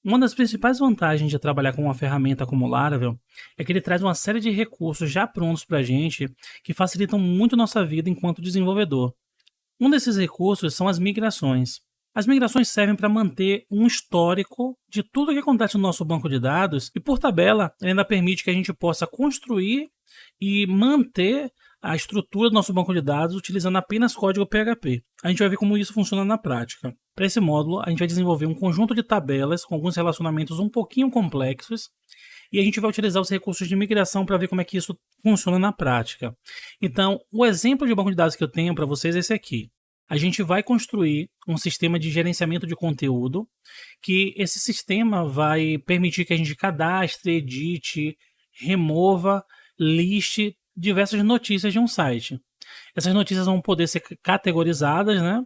Uma das principais vantagens de trabalhar com uma ferramenta como o Laravel é que ele traz uma série de recursos já prontos para a gente que facilitam muito nossa vida enquanto desenvolvedor. Um desses recursos são as migrações. As migrações servem para manter um histórico de tudo que acontece no nosso banco de dados e, por tabela, ele ainda permite que a gente possa construir e manter a estrutura do nosso banco de dados utilizando apenas código PHP. A gente vai ver como isso funciona na prática. Para esse módulo, a gente vai desenvolver um conjunto de tabelas com alguns relacionamentos um pouquinho complexos e a gente vai utilizar os recursos de migração para ver como é que isso funciona na prática. Então, o exemplo de banco de dados que eu tenho para vocês é esse aqui. A gente vai construir um sistema de gerenciamento de conteúdo, que esse sistema vai permitir que a gente cadastre, edite, remova, liste diversas notícias de um site. Essas notícias vão poder ser categorizadas, né?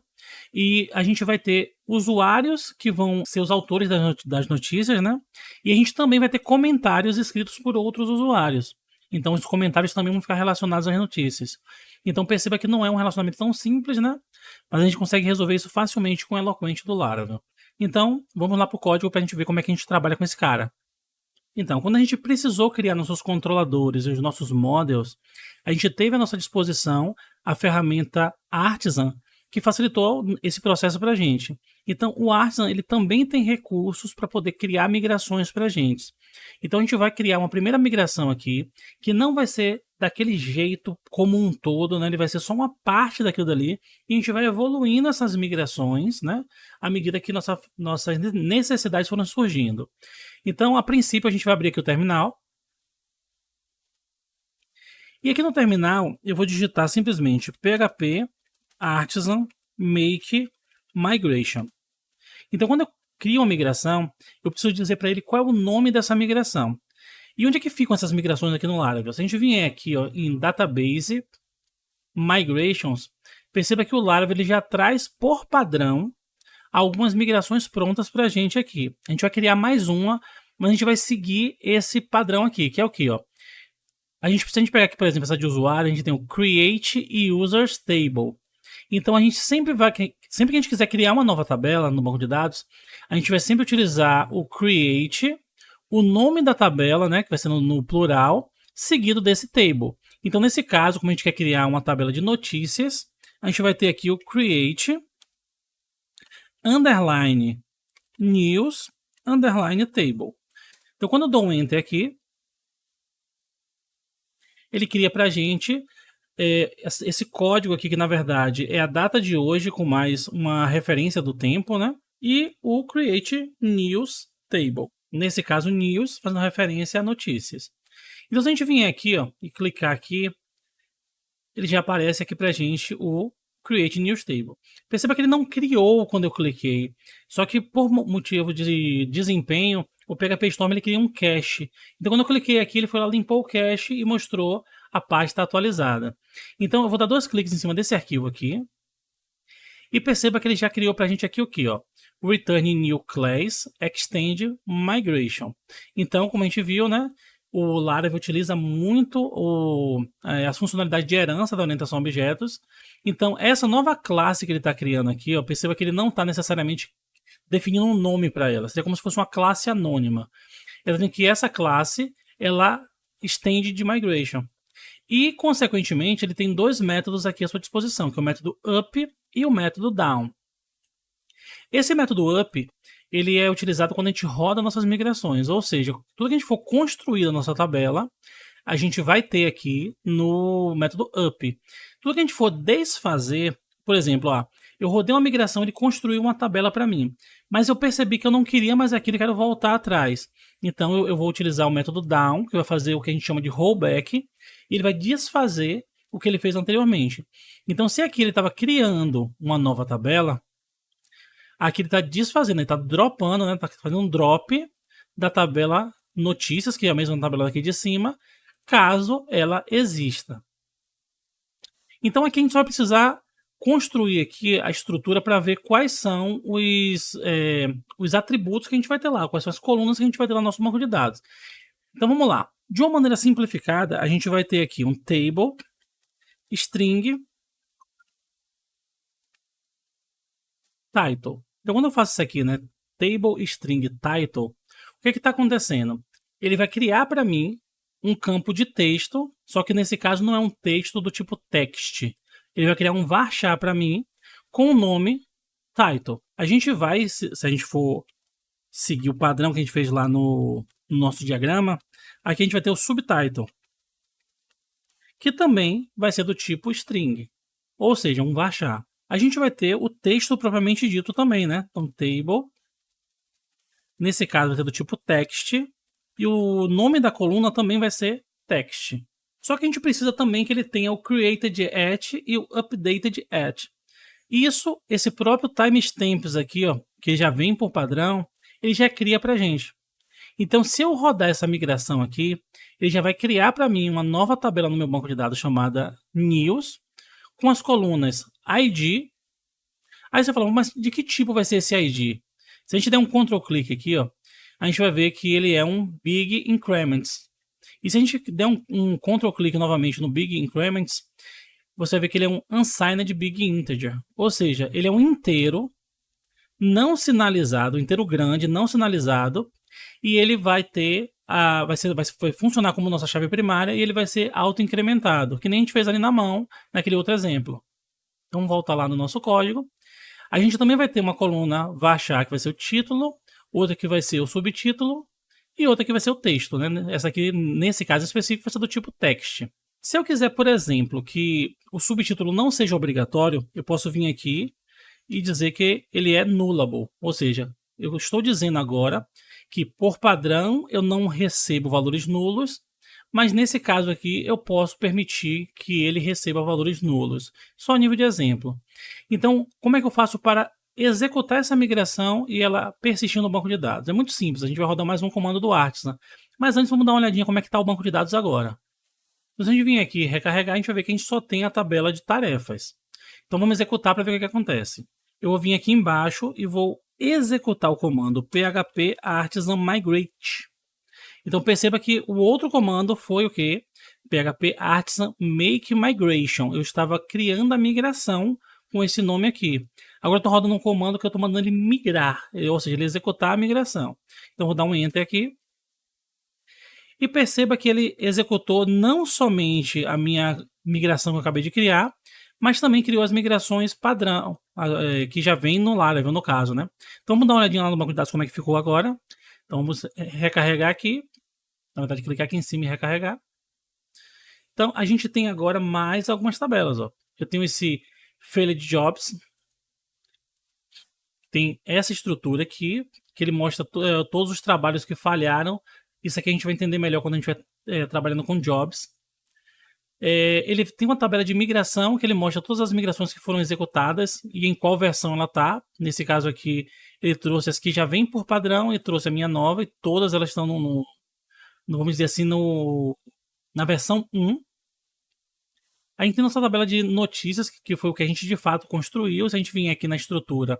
E a gente vai ter usuários que vão ser os autores das notícias, né? E a gente também vai ter comentários escritos por outros usuários. Então, os comentários também vão ficar relacionados às notícias. Então, perceba que não é um relacionamento tão simples, né? Mas a gente consegue resolver isso facilmente com o Eloquent do Laravel. Então, vamos lá para o código para a gente ver como é que a gente trabalha com esse cara. Então, quando a gente precisou criar nossos controladores e os nossos models, a gente teve à nossa disposição a ferramenta Artisan, que facilitou esse processo para a gente. Então, o Artisan ele também tem recursos para poder criar migrações para a gente. Então, a gente vai criar uma primeira migração aqui, que não vai ser daquele jeito como um todo, né? Ele vai ser só uma parte daquilo dali, e a gente vai evoluindo essas migrações, né? À medida que nossas necessidades foram surgindo. Então, a princípio, a gente vai abrir aqui o terminal. E aqui no terminal, eu vou digitar simplesmente PHP Artisan Make Migration. Então, quando eu crio uma migração, eu preciso dizer para ele qual é o nome dessa migração. E onde é que ficam essas migrações aqui no Laravel? Se a gente vier aqui ó, em Database, Migrations, perceba que o Laravel ele já traz por padrão algumas migrações prontas para a gente aqui. A gente vai criar mais uma, mas a gente vai seguir esse padrão aqui, que é o que? Se a gente pegar aqui, por exemplo, essa de usuário, a gente tem o Create Users Table. Então a gente sempre que a gente quiser criar uma nova tabela no banco de dados, a gente vai sempre utilizar o create, o nome da tabela, né, que vai ser no plural, seguido desse table. Então nesse caso, como a gente quer criar uma tabela de notícias, a gente vai ter aqui o create underline news underline table. Então quando eu dou um enter aqui, ele cria para a gente esse código aqui, que na verdade é a data de hoje com mais uma referência do tempo, né? E o create news table. Nesse caso, news fazendo referência a notícias. Então, se a gente vier aqui ó, e clicar aqui, ele já aparece aqui pra gente o create news table. Perceba que ele não criou quando eu cliquei, só que por motivo de desempenho, o PHP Storm ele cria um cache. Então, quando eu cliquei aqui, ele foi lá, limpou o cache e mostrou a pasta atualizada. Então, eu vou dar 2 cliques em cima desse arquivo aqui. E perceba que ele já criou para a gente aqui o que? Return New Class Extend Migration. Então, como a gente viu, né? O Laravel utiliza muito as funcionalidades de herança da orientação a objetos. Então, essa nova classe que ele está criando aqui, perceba que ele não está necessariamente definindo um nome para ela. Seria como se fosse uma classe anônima. Ela tem que essa classe, ela extende de migration. E, consequentemente, ele tem 2 métodos aqui à sua disposição, que é o método up e o método down. Esse método up, ele é utilizado quando a gente roda nossas migrações, ou seja, tudo que a gente for construir na nossa tabela, a gente vai ter aqui no método up. Tudo que a gente for desfazer, por exemplo, eu rodei uma migração, ele construiu uma tabela para mim, mas eu percebi que eu não queria mais aquilo e quero voltar atrás. Então eu vou utilizar o método down, que vai fazer o que a gente chama de rollback, e ele vai desfazer o que ele fez anteriormente. Então, se aqui ele estava criando uma nova tabela, aqui ele está desfazendo, ele está dropando, né? Está fazendo um drop da tabela notícias, que é a mesma tabela aqui de cima, caso ela exista. Então aqui a gente só vai precisar construir aqui a estrutura para ver quais são os atributos que a gente vai ter lá, quais são as colunas que a gente vai ter lá no nosso banco de dados. Então vamos lá. De uma maneira simplificada, a gente vai ter aqui um table, string, title. Então quando eu faço isso aqui, né, table string title, o que está acontecendo? Ele vai criar para mim um campo de texto, só que nesse caso não é um texto do tipo text. Ele vai criar um varchar para mim com o nome title. A gente vai, se a gente for seguir o padrão que a gente fez lá no nosso diagrama, aqui a gente vai ter o subtitle, que também vai ser do tipo string, ou seja, um varchar. A gente vai ter o texto propriamente dito também, né? Então, table, nesse caso vai ser do tipo text, e o nome da coluna também vai ser text. Só que a gente precisa também que ele tenha o created at e o updated at. Isso, esse próprio timestamps aqui, ó, que já vem por padrão, ele já cria para a gente. Então, se eu rodar essa migração aqui, ele já vai criar para mim uma nova tabela no meu banco de dados chamada news, com as colunas ID. Aí você fala, mas de que tipo vai ser esse ID? Se a gente der um Ctrl clique aqui, ó, a gente vai ver que ele é um big increments. E se a gente der um Ctrl clique novamente no big increments, você vai ver que ele é um unsigned big integer. Ou seja, ele é um inteiro não sinalizado, inteiro grande, não sinalizado, e ele vai ter vai funcionar como nossa chave primária e ele vai ser auto-incrementado, que nem a gente fez ali na mão, naquele outro exemplo. Então, vamos voltar lá no nosso código. A gente também vai ter uma coluna varchar, que vai ser o título, outra que vai ser o subtítulo e outra que vai ser o texto, né? Essa aqui, nesse caso específico, vai ser do tipo text. Se eu quiser, por exemplo, que o subtítulo não seja obrigatório, eu posso vir aqui e dizer que ele é nullable, ou seja, eu estou dizendo agora que por padrão eu não recebo valores nulos, mas nesse caso aqui eu posso permitir que ele receba valores nulos, só a nível de exemplo. Então, como é que eu faço para executar essa migração e ela persistir no banco de dados? É muito simples, a gente vai rodar mais um comando do Artisan, mas antes vamos dar uma olhadinha como é que está o banco de dados agora. Se a gente vir aqui e recarregar, a gente vai ver que a gente só tem a tabela de tarefas. Então vamos executar para ver o que acontece. Eu vou vir aqui embaixo e vou executar o comando php artisan migrate. Então perceba que o outro comando foi o que? php artisan make migration. Eu estava criando a migração com esse nome aqui. Agora eu estou rodando um comando que eu estou mandando ele migrar, ou seja, ele executar a migração. Então vou dar um enter aqui. E perceba que ele executou não somente a minha migração que eu acabei de criar, mas também criou as migrações padrão, que já vem no Laravel, no caso, né? Então vamos dar uma olhadinha lá no banco de dados como é que ficou agora. Então vamos recarregar aqui. Na verdade, clicar aqui em cima e recarregar. Então a gente tem agora mais algumas tabelas, ó. Eu tenho esse failed jobs. Tem essa estrutura aqui, que ele mostra todos os trabalhos que falharam. Isso aqui a gente vai entender melhor quando a gente vai trabalhando com jobs. Ele tem uma tabela de migração que ele mostra todas as migrações que foram executadas e em qual versão ela está. Nesse caso aqui, ele trouxe as que já vêm por padrão e trouxe a minha nova, e todas elas estão vamos dizer assim, na versão 1. A gente tem nossa tabela de notícias, que foi o que a gente de fato construiu. Se a gente vir aqui na estrutura,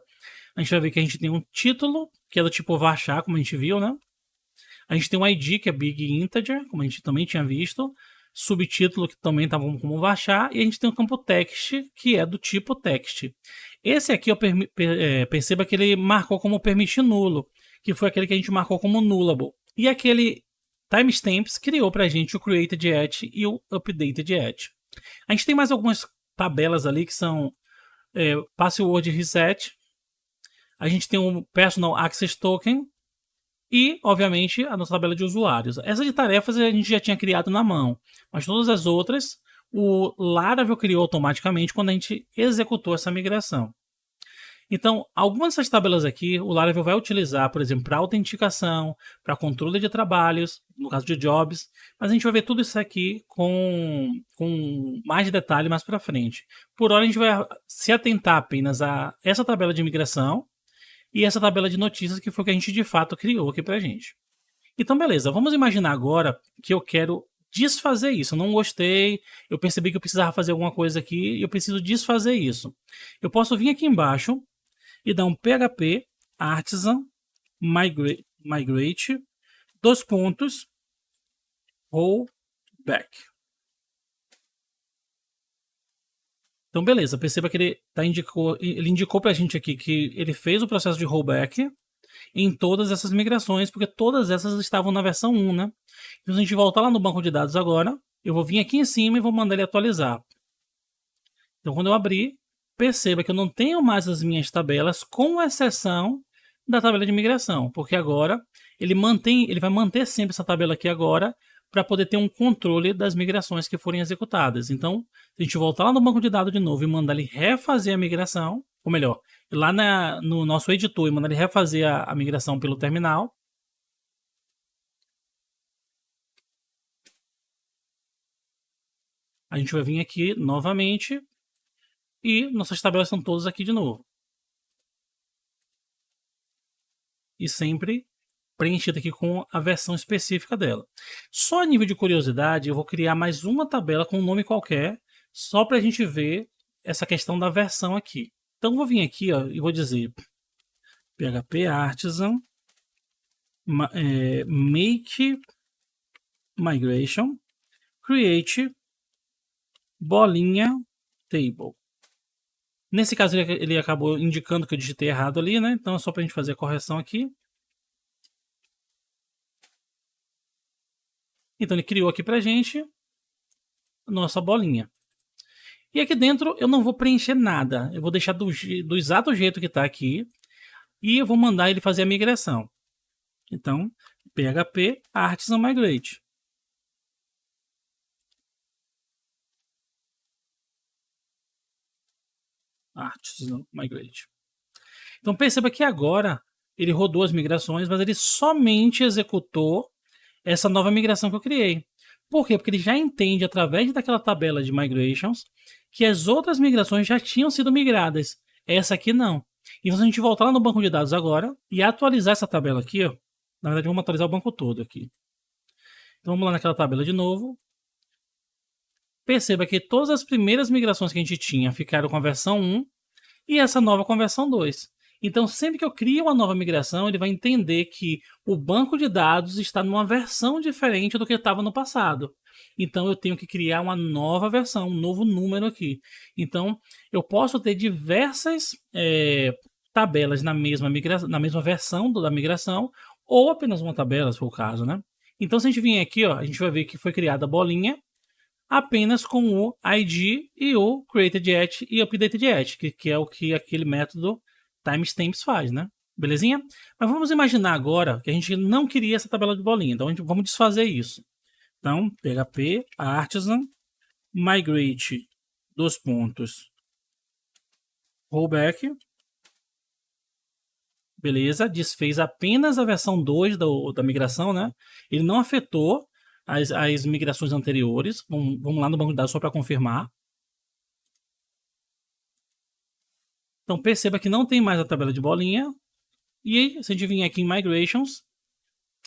a gente vai ver que a gente tem um título, que é do tipo varchar, como a gente viu, né? A gente tem um ID, que é big integer, como a gente também tinha visto. Subtítulo, que também estava como varchar. E a gente tem o campo text, que é do tipo text. Esse aqui, perceba que ele marcou como permitir nulo, que foi aquele que a gente marcou como nullable. E aquele timestamps criou para a gente o created at e o updated at. A gente tem mais algumas tabelas ali que são password reset. A gente tem o personal access token. E, obviamente, a nossa tabela de usuários. Essa de tarefas a gente já tinha criado na mão, mas todas as outras o Laravel criou automaticamente quando a gente executou essa migração. Então, algumas dessas tabelas aqui o Laravel vai utilizar, por exemplo, para autenticação, para controle de trabalhos, no caso de jobs, mas a gente vai ver tudo isso aqui com mais detalhe mais para frente. Por hora, a gente vai se atentar apenas a essa tabela de migração e essa tabela de notícias, que foi o que a gente de fato criou aqui pra gente. Então, beleza, vamos imaginar agora que eu quero desfazer isso. Eu não gostei, eu percebi que eu precisava fazer alguma coisa aqui e eu preciso desfazer isso. Eu posso vir aqui embaixo e dar um php artisan migrate rollback. Então, beleza, perceba que ele indicou pra gente aqui que ele fez o processo de rollback em todas essas migrações, porque todas essas estavam na versão 1, né? Então, se a gente voltar lá no banco de dados agora, eu vou vir aqui em cima e vou mandar ele atualizar. Então, quando eu abrir, perceba que eu não tenho mais as minhas tabelas, com exceção da tabela de migração, porque agora ele vai manter sempre essa tabela aqui agora, para poder ter um controle das migrações que forem executadas. Então, se a gente voltar lá no banco de dados de novo e mandar ele refazer a migração, ou melhor, lá no nosso editor e mandar ele refazer a migração pelo terminal, a gente vai vir aqui novamente e nossas tabelas estão todas aqui de novo. E sempre preenchida aqui com a versão específica dela. Só a nível de curiosidade, eu vou criar mais uma tabela com um nome qualquer, só para a gente ver essa questão da versão aqui. Então, vou vir aqui ó, e vou dizer PHP Artisan make migration create bolinha table. Nesse caso, ele acabou indicando que eu digitei errado ali, né? Então, é só para a gente fazer a correção aqui. Então, ele criou aqui para a gente a nossa bolinha. E aqui dentro eu não vou preencher nada. Eu vou deixar do exato jeito que está aqui. E eu vou mandar ele fazer a migração. Então, PHP Artisan Migrate. Artisan Migrate. Então, perceba que agora ele rodou as migrações, mas ele somente executou essa nova migração que eu criei. Por quê? Porque ele já entende, através daquela tabela de migrations, que as outras migrações já tinham sido migradas. Essa aqui não. Então, se a gente voltar lá no banco de dados agora e atualizar essa tabela aqui, ó, na verdade, vamos atualizar o banco todo aqui. Então, vamos lá naquela tabela de novo. Perceba que todas as primeiras migrações que a gente tinha ficaram com a versão 1 e essa nova com a versão 2. Então, sempre que eu crio uma nova migração, ele vai entender que o banco de dados está numa versão diferente do que estava no passado. Então, eu tenho que criar uma nova versão, um novo número aqui. Então, eu posso ter diversas tabelas na mesma versão da migração, ou apenas uma tabela, se for o caso, né? Então, se a gente vier aqui, ó, a gente vai ver que foi criada a bolinha apenas com o ID e o created@ e updated@, que é o que aquele método timestamps faz, né? Belezinha? Mas vamos imaginar agora que a gente não queria essa tabela de bolinha, então vamos desfazer isso. Então, PHP Artisan migrate rollback. Beleza, desfez apenas a versão 2 da migração, né? Ele não afetou as migrações anteriores. Vamos lá no banco de dados só para confirmar. Então perceba que não tem mais a tabela de bolinha. E se a gente vir aqui em Migrations,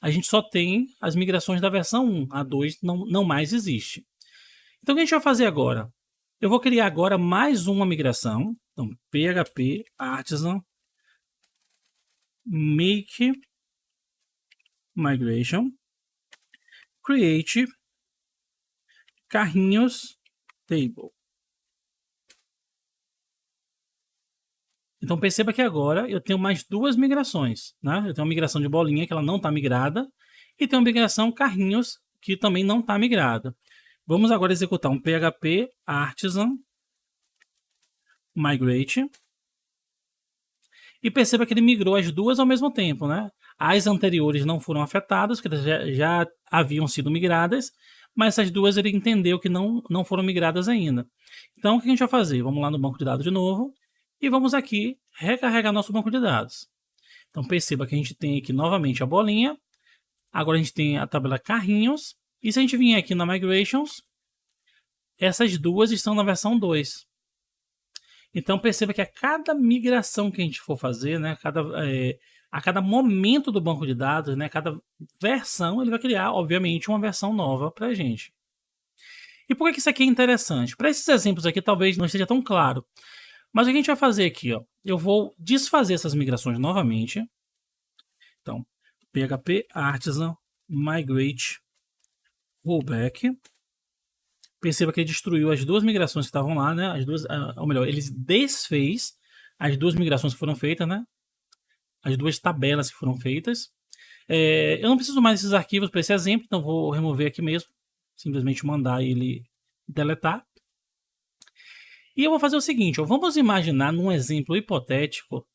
a gente só tem as migrações da versão 1. A 2 não mais existe. Então o que a gente vai fazer agora? Eu vou criar agora mais uma migração. Então PHP Artisan make migration create carrinhos table. Então perceba que agora eu tenho mais duas migrações, né? Eu tenho uma migração de bolinha que ela não está migrada e tenho uma migração carrinhos que também não está migrada. Vamos agora executar um PHP Artisan migrate e perceba que ele migrou as duas ao mesmo tempo, né? As anteriores não foram afetadas, porque já haviam sido migradas, mas essas duas ele entendeu que não foram migradas ainda. Então o que a gente vai fazer? Vamos lá no banco de dados de novo e vamos aqui recarregar nosso banco de dados. Então perceba que a gente tem aqui novamente a bolinha, agora a gente tem a tabela carrinhos, e se a gente vir aqui na Migrations, essas duas estão na versão 2. Então perceba que a cada migração que a gente for fazer, né, a cada momento do banco de dados, né, cada versão, ele vai criar, obviamente, uma versão nova para a gente. E por que isso aqui é interessante? Para esses exemplos aqui talvez não esteja tão claro. Mas o que a gente vai fazer aqui? Ó, eu vou desfazer essas migrações novamente. Então, PHP Artisan migrate rollback. Perceba que ele destruiu as duas migrações que estavam lá, né? As duas, ou melhor, ele desfez as duas migrações que foram feitas, né? as duas tabelas que foram feitas. Eu não preciso mais desses arquivos para esse exemplo, então vou remover aqui mesmo. Simplesmente mandar ele deletar. E eu vou fazer o seguinte, ó, vamos imaginar num exemplo hipotético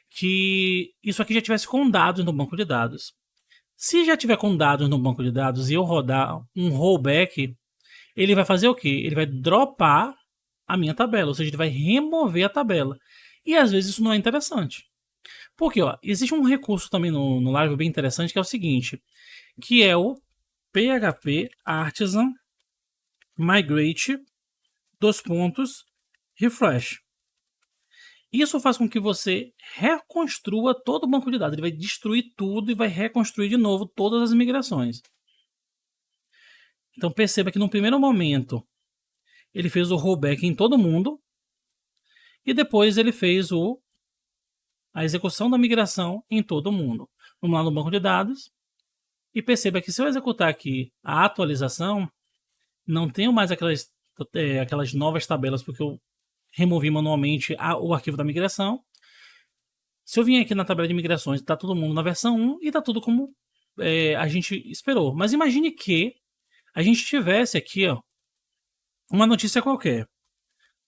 que isso aqui já tivesse com dados no banco de dados. Se já tiver com dados no banco de dados e eu rodar um rollback, ele vai fazer o quê? Ele vai dropar a minha tabela, ou seja, ele vai remover a tabela. E às vezes isso não é interessante. Porque ó, existe um recurso também no Laravel bem interessante que é o seguinte, que é o PHP Artisan Migrate refresh. Isso faz com que você reconstrua todo o banco de dados. Ele vai destruir tudo e vai reconstruir de novo todas as migrações. Então perceba que no primeiro momento ele fez o rollback em todo mundo e depois ele fez a execução da migração em todo mundo. Vamos lá no banco de dados e perceba que se eu executar aqui a atualização, não tenho mais aquelas novas tabelas porque eu removi manualmente o arquivo da migração. Se eu vim aqui na tabela de migrações, está todo mundo na versão 1 e está tudo como a gente esperou. Mas imagine que a gente tivesse aqui ó, uma notícia qualquer.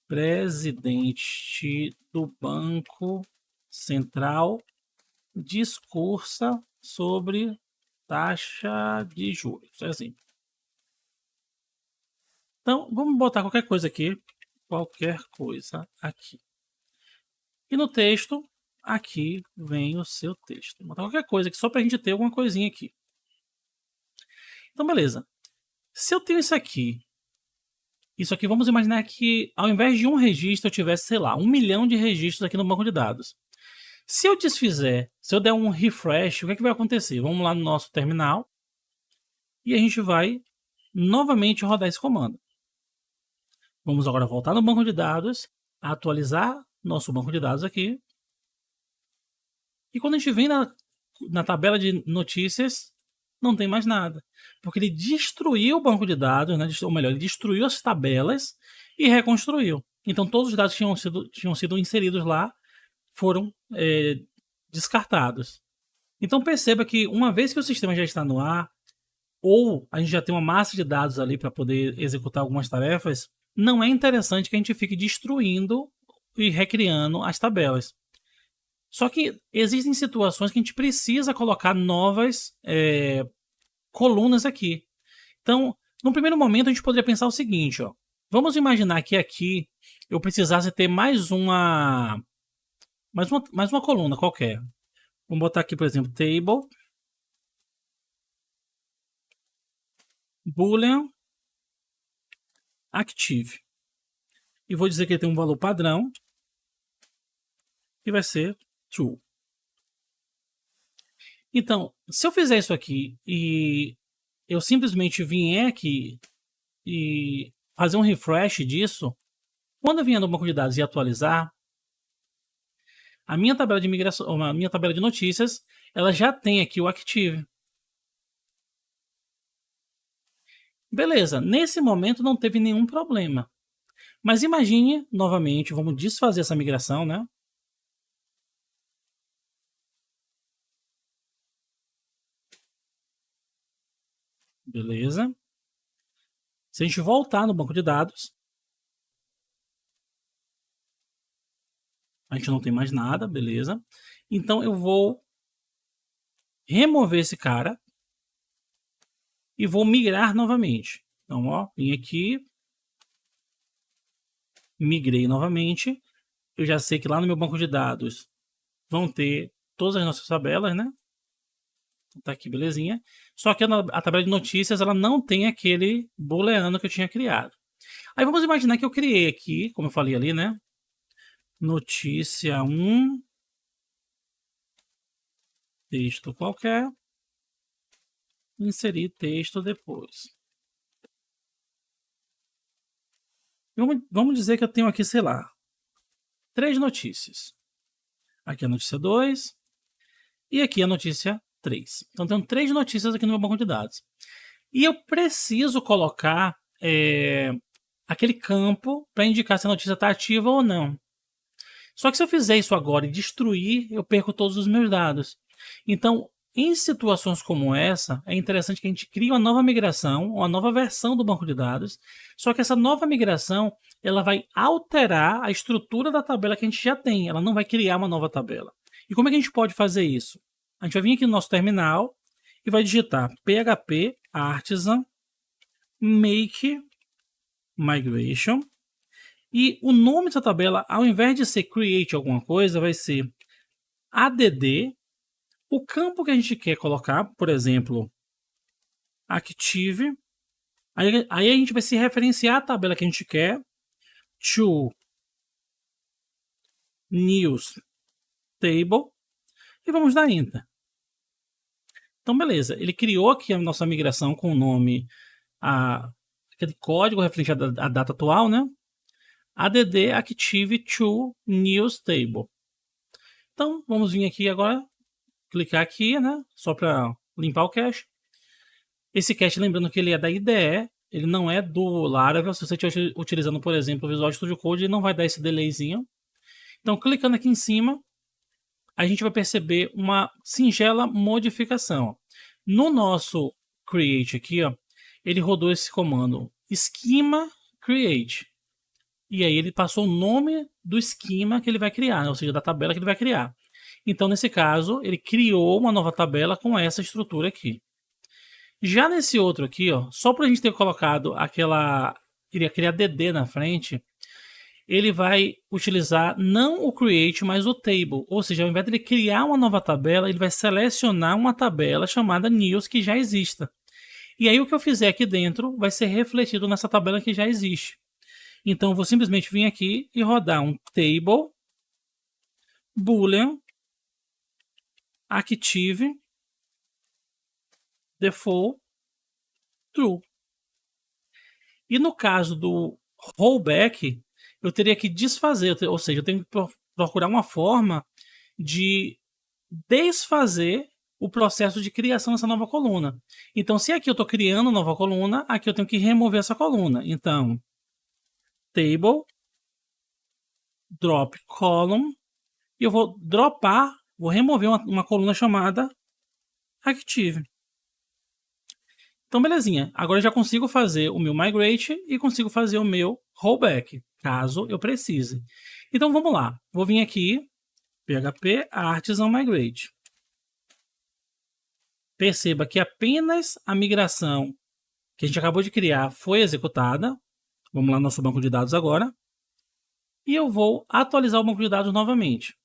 Presidente do Banco Central discursa sobre taxa de juros. É assim. Então, vamos botar qualquer coisa aqui. Qualquer coisa aqui. E no texto, aqui vem o seu texto. Vou botar qualquer coisa aqui, só para a gente ter alguma coisinha aqui. Então, beleza. Se eu tenho isso aqui, vamos imaginar que ao invés de um registro, eu tivesse, sei lá, 1 milhão de registros aqui no banco de dados. Se eu desfizer, se eu der um refresh, o que é que vai acontecer? Vamos lá no nosso terminal e a gente vai novamente rodar esse comando. Vamos agora voltar no banco de dados, atualizar nosso banco de dados aqui. E quando a gente vem na tabela de notícias, não tem mais nada. Porque ele destruiu o banco de dados, né? Ou melhor, ele destruiu as tabelas e reconstruiu. Então todos os dados que tinham sido inseridos lá foram descartados. Então perceba que uma vez que o sistema já está no ar, ou a gente já tem uma massa de dados ali para poder executar algumas tarefas, não é interessante que a gente fique destruindo e recriando as tabelas. Só que existem situações que a gente precisa colocar novas colunas aqui. Então, no primeiro momento, a gente poderia pensar o seguinte, ó. Vamos imaginar que aqui eu precisasse ter mais uma coluna qualquer. Vamos botar aqui, por exemplo, table boolean active. E vou dizer que ele tem um valor padrão que vai ser true. Então, se eu fizer isso aqui e eu simplesmente vier aqui e fazer um refresh disso, quando eu vier no banco de dados e atualizar, a minha tabela de migração, a minha tabela de notícias, ela já tem aqui o active. Beleza, nesse momento não teve nenhum problema. Mas imagine, novamente, vamos desfazer essa migração, né? Beleza. Se a gente voltar no banco de dados, a gente não tem mais nada, beleza. Então eu vou remover esse cara e vou migrar novamente. Então, ó, vim aqui, migrei novamente. Eu já sei que lá no meu banco de dados vão ter todas as nossas tabelas, né? Tá aqui, belezinha. Só que a tabela de notícias, ela não tem aquele booleano que eu tinha criado. Aí vamos imaginar que eu criei aqui, como eu falei ali, né? Notícia 1, texto qualquer, inserir texto depois. Vamos dizer que eu tenho aqui, sei lá, 3 notícias. Aqui a notícia 2 e aqui a notícia 3. Então, tenho 3 notícias aqui no meu banco de dados. E eu preciso colocar aquele campo para indicar se a notícia está ativa ou não. Só que se eu fizer isso agora e destruir, eu perco todos os meus dados. Então, em situações como essa, é interessante que a gente crie uma nova migração, uma nova versão do banco de dados, só que essa nova migração ela vai alterar a estrutura da tabela que a gente já tem, ela não vai criar uma nova tabela. E como é que a gente pode fazer isso? A gente vai vir aqui no nosso terminal e vai digitar php artisan make migration, e o nome dessa tabela, ao invés de ser create alguma coisa, vai ser add. O campo que a gente quer colocar, por exemplo, active. Aí a gente vai se referenciar à tabela que a gente quer. To news table. E vamos dar enter. Então, beleza. Ele criou aqui a nossa migração com o nome, aquele código referente à data atual, né? add active to news table. Então, vamos vir aqui agora, clicar aqui, né? Só para limpar o cache. Esse cache, lembrando que ele é da IDE, ele não é do Laravel. Se você estiver utilizando, por exemplo, o Visual Studio Code, ele não vai dar esse delayzinho. Então, clicando aqui em cima, a gente vai perceber uma singela modificação. No nosso create aqui, ó, ele rodou esse comando schema create. E aí ele passou o nome do esquema que ele vai criar, ou seja, da tabela que ele vai criar. Então, nesse caso, ele criou uma nova tabela com essa estrutura aqui. Já nesse outro aqui, ó, só para a gente ter colocado aquele add na frente, ele vai utilizar não o create, mas o table. Ou seja, ao invés de ele criar uma nova tabela, ele vai selecionar uma tabela chamada news que já exista. E aí o que eu fizer aqui dentro vai ser refletido nessa tabela que já existe. Então eu vou simplesmente vir aqui e rodar um table boolean active default true. E no caso do rollback, eu teria que desfazer, ou seja, eu tenho que procurar uma forma de desfazer o processo de criação dessa nova coluna. Então, se aqui eu estou criando uma nova coluna, aqui eu tenho que remover essa coluna. Então, table drop column, e eu vou dropar, vou remover uma coluna chamada active. Então, belezinha. Agora eu já consigo fazer o meu migrate e consigo fazer o meu rollback, caso eu precise. Então, vamos lá. Vou vir aqui, php artisan migrate. Perceba que apenas a migração que a gente acabou de criar foi executada. Vamos lá no nosso banco de dados agora. E eu vou atualizar o banco de dados novamente.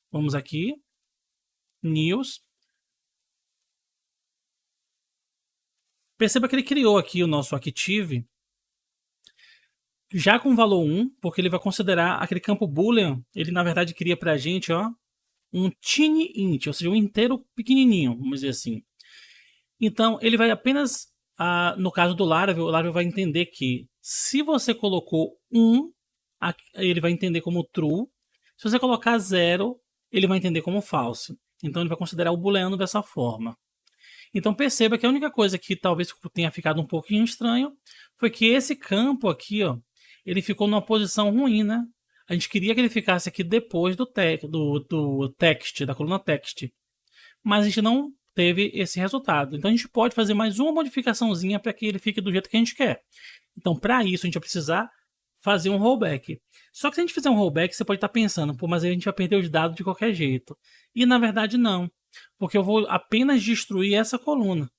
Vamos aqui, news. Perceba que ele criou aqui o nosso active já com valor 1, porque ele vai considerar aquele campo boolean, ele na verdade cria para a gente, ó, um tiny int, ou seja, um inteiro pequenininho, vamos dizer assim. Então, ele vai apenas, no caso do Laravel, o Laravel vai entender que se você colocou 1, ele vai entender como true. Se você colocar 0, ele vai entender como false. Então, ele vai considerar o booleano dessa forma. Então, perceba que a única coisa que talvez tenha ficado um pouquinho estranho foi que esse campo aqui, ó, ele ficou numa posição ruim, né? A gente queria que ele ficasse aqui depois do text, da coluna text. Mas a gente não teve esse resultado. Então a gente pode fazer mais uma modificaçãozinha para que ele fique do jeito que a gente quer. Então, para isso, a gente vai precisar fazer um rollback. Só que se a gente fizer um rollback, você pode estar pensando, pô, mas aí a gente vai perder os dados de qualquer jeito. E na verdade não, porque eu vou apenas destruir essa coluna.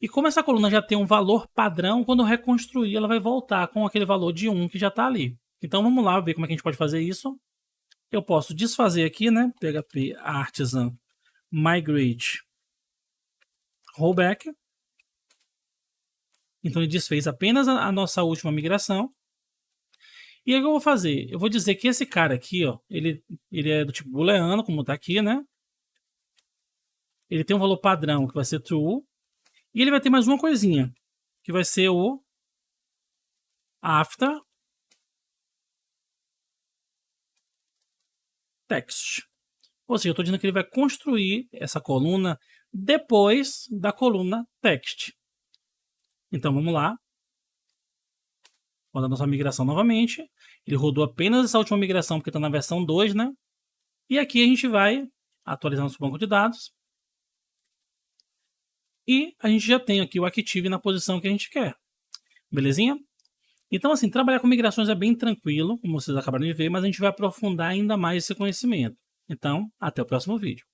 E como essa coluna já tem um valor padrão, quando eu reconstruir, ela vai voltar com aquele valor de 1 que já está ali. Então vamos lá ver como é que a gente pode fazer isso. Eu posso desfazer aqui, né? PHP artisan migrate rollback. Então ele desfez apenas a nossa última migração. E aí o que eu vou fazer? Eu vou dizer que esse cara aqui, ó, ele é do tipo booleano, como está aqui, né? Ele tem um valor padrão que vai ser true. E ele vai ter mais uma coisinha, que vai ser o after text. Ou seja, eu estou dizendo que ele vai construir essa coluna depois da coluna text. Então vamos lá. Vou dar nossa migração novamente. Ele rodou apenas essa última migração porque está na versão 2, né? E aqui a gente vai atualizar nosso banco de dados. E a gente já tem aqui o Active na posição que a gente quer. Belezinha? Então, assim, trabalhar com migrações é bem tranquilo, como vocês acabaram de ver, mas a gente vai aprofundar ainda mais esse conhecimento. Então, até o próximo vídeo.